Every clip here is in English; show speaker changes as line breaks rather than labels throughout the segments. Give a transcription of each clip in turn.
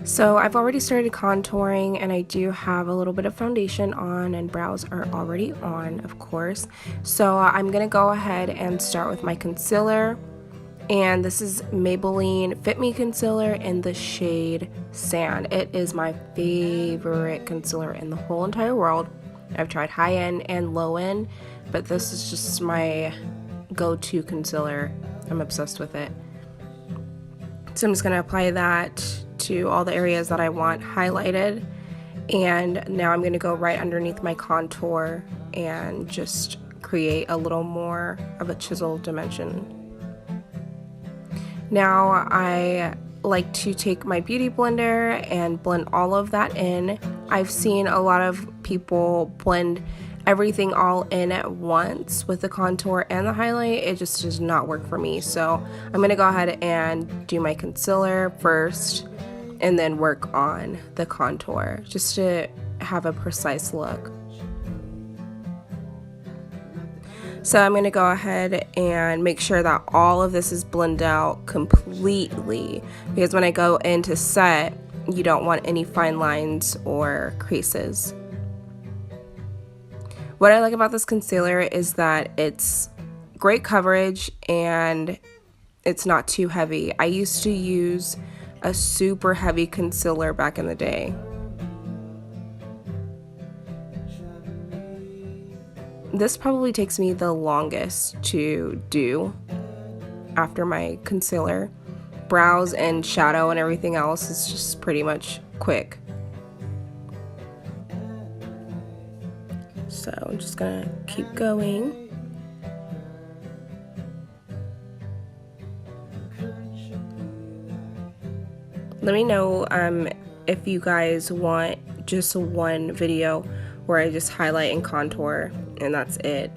So I've already started contouring, and I do have a little bit of foundation on, and brows are already on, of course. So I'm gonna go ahead and start with my concealer, and this is Maybelline Fit Me Concealer in the shade Sand. It is my favorite concealer in the whole entire world. I've tried high end and low end, but this is just my go-to concealer. I'm obsessed with it. So I'm just gonna apply that to all the areas that I want highlighted, and now I'm going to go right underneath my contour and just create a little more of a chisel dimension. Now I like to take my beauty blender and blend all of that in. I've seen a lot of people blend everything all in at once with the contour and the highlight. It just does not work for me, so I'm going to go ahead and do my concealer first and then work on the contour just to have a precise look. So I'm going to go ahead and make sure that all of this is blended out completely, because when I go in to set, you don't want any fine lines or creases. What I like about this concealer is that it's great coverage and it's not too heavy. I used to use a super heavy concealer back in the day. This probably takes me the longest to do after my concealer. Brows and shadow and everything else is just pretty much quick. So I'm just gonna keep going. Let me know if you guys want just one video where I just highlight and contour and that's it.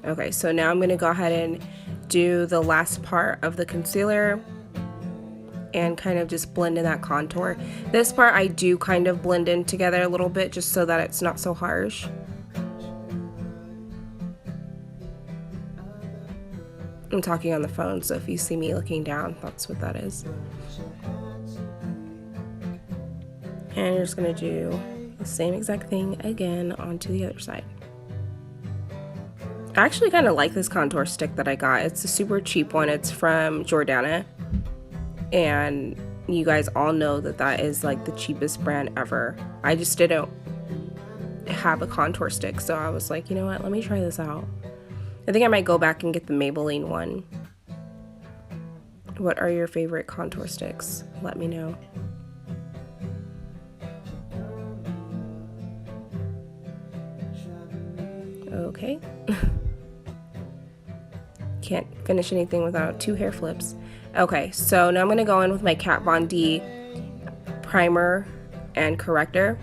Okay, so now I'm going to go ahead and do the last part of the concealer and kind of just blend in that contour. This part I do kind of blend in together a little bit just so that it's not so harsh. I'm talking on the phone, so if you see me looking down, that's what that is. And you're just going to do the same exact thing again onto the other side. I actually kind of like this contour stick that I got. It's a super cheap one. It's from Jordana. And you guys all know that that is like the cheapest brand ever. I just didn't have a contour stick, so I was like, you know what, let me try this out. I think I might go back and get the Maybelline one. What are your favorite contour sticks? Let me know. Okay. Can't finish anything without 2 hair flips. Okay, so now I'm going to go in with my Kat Von D primer and corrector.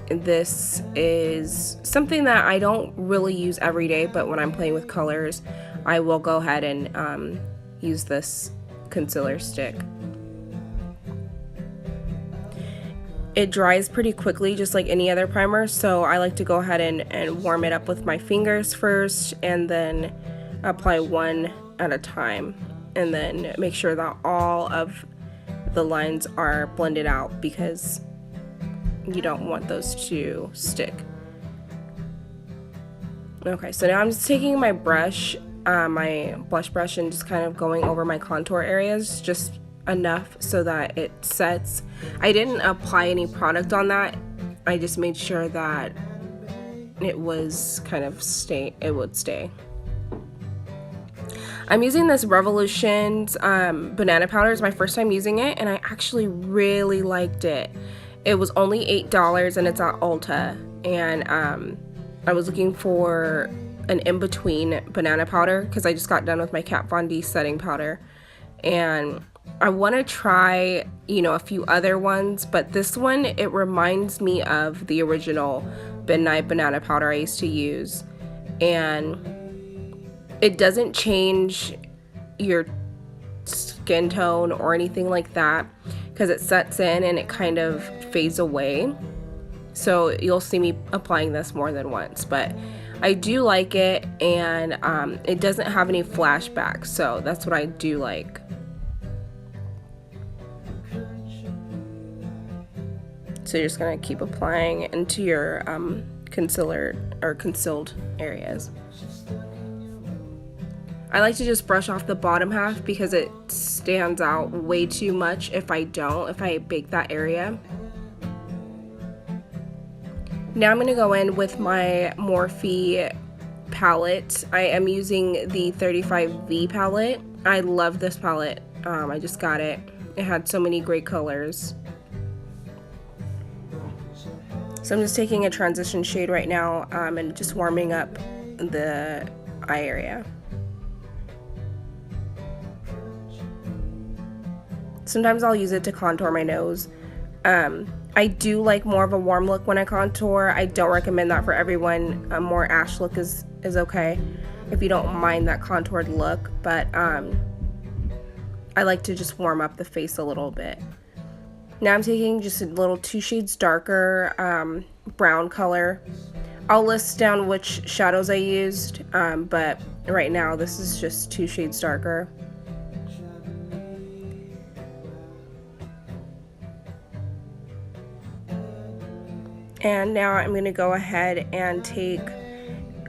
This is something that I don't really use every day, but when I'm playing with colors, I will go ahead and use this concealer stick. It dries pretty quickly, just like any other primer, so I like to go ahead and warm it up with my fingers first and then apply one at a time, and then make sure that all of the lines are blended out because you don't want those to stick. Okay, so now I'm just taking my brush, my blush brush, and just kind of going over my contour areas just enough so that it sets. I didn't apply any product on that. I just made sure that it was kind of it would stay. I'm using this Revolution's banana powder. It's my first time using it, and I actually really liked it. It was only $8 and it's at Ulta, and I was looking for an in-between banana powder because I just got done with my Kat Von D setting powder, and I want to try, you know, a few other ones, but this one, it reminds me of the original Midnight banana powder I used to use, and it doesn't change your skin tone or anything like that because it sets in and it kind of fades away. So you'll see me applying this more than once, but I do like it, and it doesn't have any flashbacks, so that's what I do like. So you're just gonna keep applying into your concealer or concealed areas. I like to just brush off the bottom half because it stands out way too much if I bake that area. Now I'm going to go in with my Morphe palette. I am using the 35V palette. I love this palette. I just got it. It had so many great colors. So I'm just taking a transition shade right now and just warming up the eye area. Sometimes I'll use it to contour my nose. I do like more of a warm look when I contour. I don't recommend that for everyone. A more ash look is okay if you don't mind that contoured look, but I like to just warm up the face a little bit. Now I'm taking just a little 2 shades darker brown color. I'll list down which shadows I used, but right now this is just 2 shades darker. And now I'm going to go ahead and take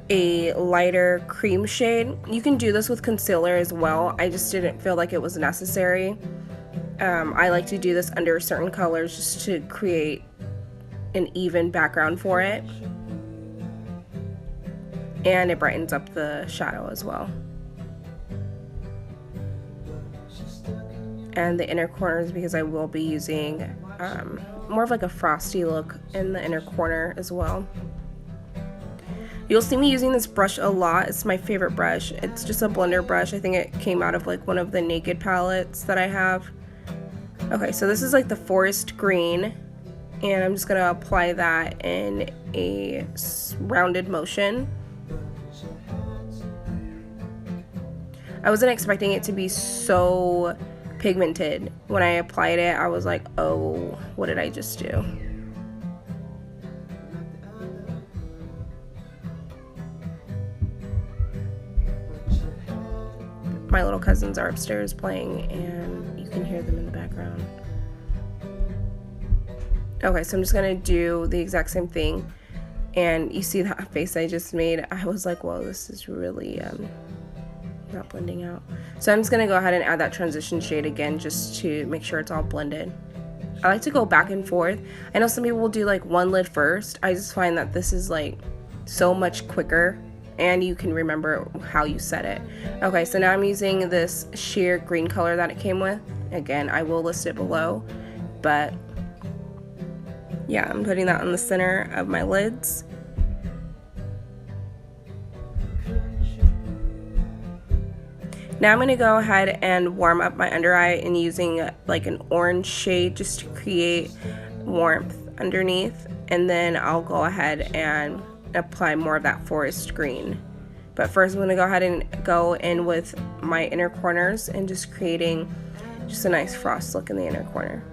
a lighter cream shade. You can do this with concealer as well. I just didn't feel like it was necessary. I like to do this under certain colors just to create an even background for it. And it brightens up the shadow as well. And the inner corners, because I will be using more of like a frosty look in the inner corner as well. You'll see me using this brush a lot. It's my favorite brush. It's just a blender brush. I think it came out of like one of the Naked palettes that I have. Okay, so this is like the forest green, and I'm just gonna apply that in a rounded motion. I wasn't expecting it to be so pigmented. When I applied it, I was like, oh, what did I just do? My little cousins are upstairs playing, and you can hear them in the background. Okay, so I'm just gonna do the exact same thing, and you see that face I just made. I was like, whoa, this is really not blending out. So I'm just gonna go ahead and add that transition shade again just to make sure it's all blended. I like to go back and forth. I know some people will do like one lid first. I just find that this is like so much quicker, and you can remember how you set it. Okay, so now I'm using this sheer green color that it came with. Again, I will list it below, but yeah, I'm putting that on the center of my lids. Now I'm going to go ahead and warm up my under eye and using like an orange shade just to create warmth underneath, and then I'll go ahead and apply more of that forest green. But first I'm going to go ahead and go in with my inner corners and just creating just a nice frost look in the inner corner.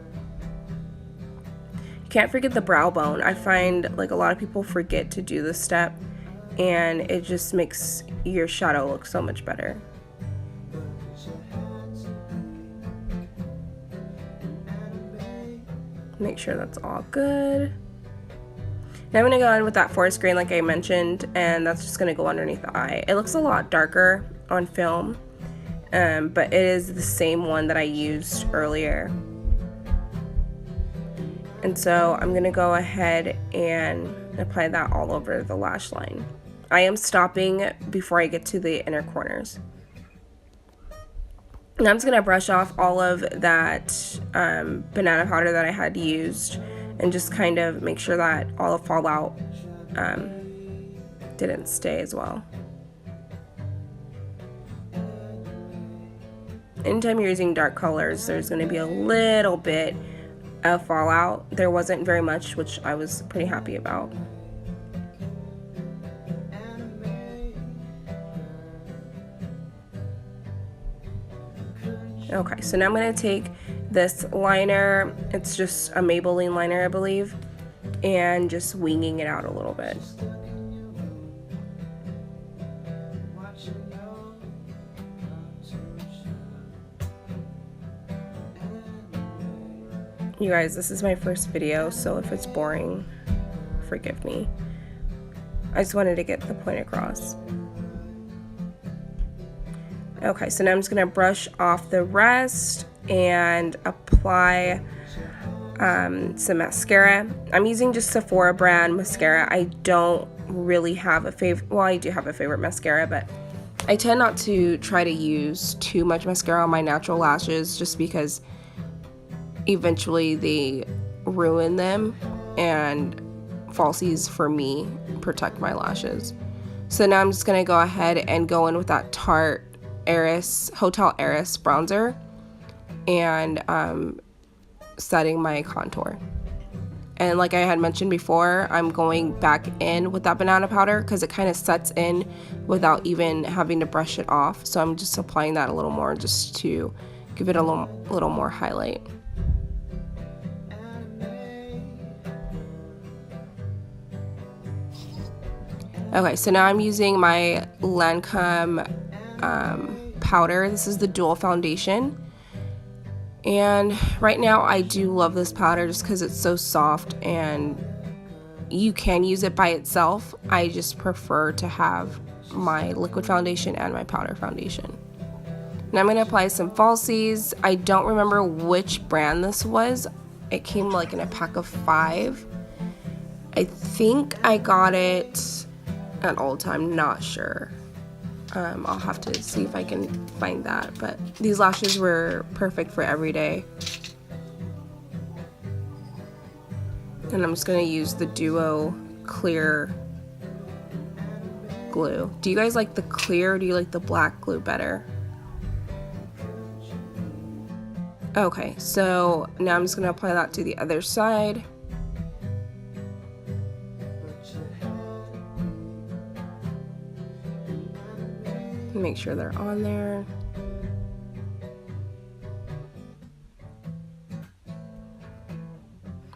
You can't forget the brow bone. I find like a lot of people forget to do this step, and it just makes your shadow look so much better. Make sure that's all good. Now I'm going to go in with that forest green like I mentioned, and that's just going to go underneath the eye. It looks a lot darker on film, but it is the same one that I used earlier. And so I'm going to go ahead and apply that all over the lash line. I am stopping before I get to the inner corners. Now I'm just going to brush off all of that banana powder that I had used and just kind of make sure that all the fallout didn't stay as well. Anytime you're using dark colors, there's going to be a little bit of fallout. There wasn't very much, which I was pretty happy about. Okay, so now I'm going to take this liner, it's just a Maybelline liner I believe, and just winging it out a little bit. You guys, this is my first video, so if it's boring, forgive me. I just wanted to get the point across. Okay, so now I'm just gonna brush off the rest and apply some mascara. I'm using just Sephora brand mascara. I don't really have a favorite, well, I do have a favorite mascara, but I tend not to try to use too much mascara on my natural lashes just because eventually they ruin them, and falsies for me protect my lashes. So now I'm just gonna go ahead and go in with that Tarte Hotel Heiress bronzer and setting my contour. And like I had mentioned before, I'm going back in with that banana powder because it kind of sets in without even having to brush it off. So I'm just applying that a little more just to give it a little more highlight. Okay, so now I'm using my Lancome powder. This is the dual foundation. And right now I do love this powder just because it's so soft, and you can use it by itself. I just prefer to have my liquid foundation and my powder foundation. Now I'm going to apply some falsies. I don't remember which brand this was. It came like in a pack of 5. I think I got it at Old Time, not sure. I'll have to see if I can find that, but these lashes were perfect for every day. And I'm just gonna use the Duo clear glue. Do you guys like the clear or do you like the black glue better? Okay, so now I'm just gonna apply that to the other side. Make sure they're on there.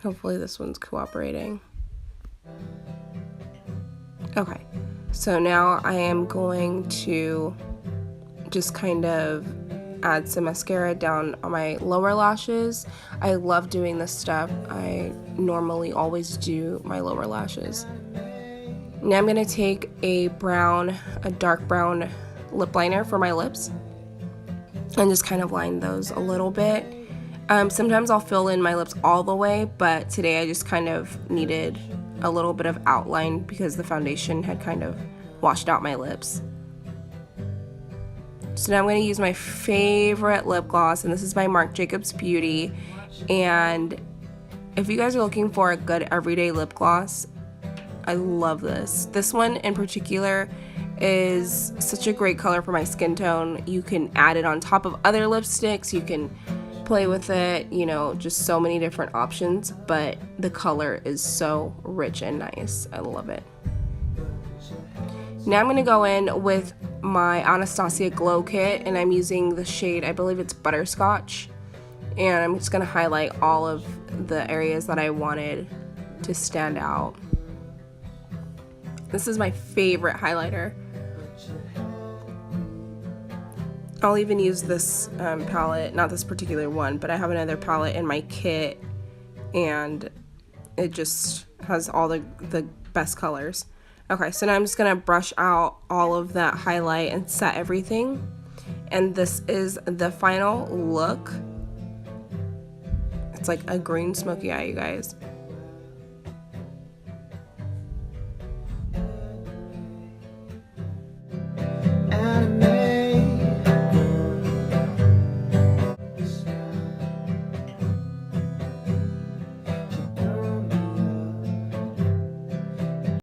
Hopefully this one's cooperating. Okay, so now I am going to just kind of add some mascara down on my lower lashes. I love doing this step. I normally always do my lower lashes. Now I'm gonna take a dark brown lip liner for my lips and just kind of line those a little bit. Sometimes I'll fill in my lips all the way, but today I just kind of needed a little bit of outline because the foundation had kind of washed out my lips. So now I'm going to use my favorite lip gloss, and this is by Marc Jacobs Beauty. And if you guys are looking for a good everyday lip gloss, I love this. This one in particular is such a great color for my skin tone. You can add it on top of other lipsticks, you can play with it, you know, just so many different options, but the color is so rich and nice. I love it. Now I'm going to go in with my Anastasia Glow Kit, and I'm using the shade, I believe it's Butterscotch, and I'm just going to highlight all of the areas that I wanted to stand out. This is my favorite highlighter. I'll even use this palette, not this particular one, but I have another palette in my kit, and it just has all the best colors. Okay, so now I'm just gonna brush out all of that highlight and set everything, and this is the final look. It's like a green smoky eye, you guys.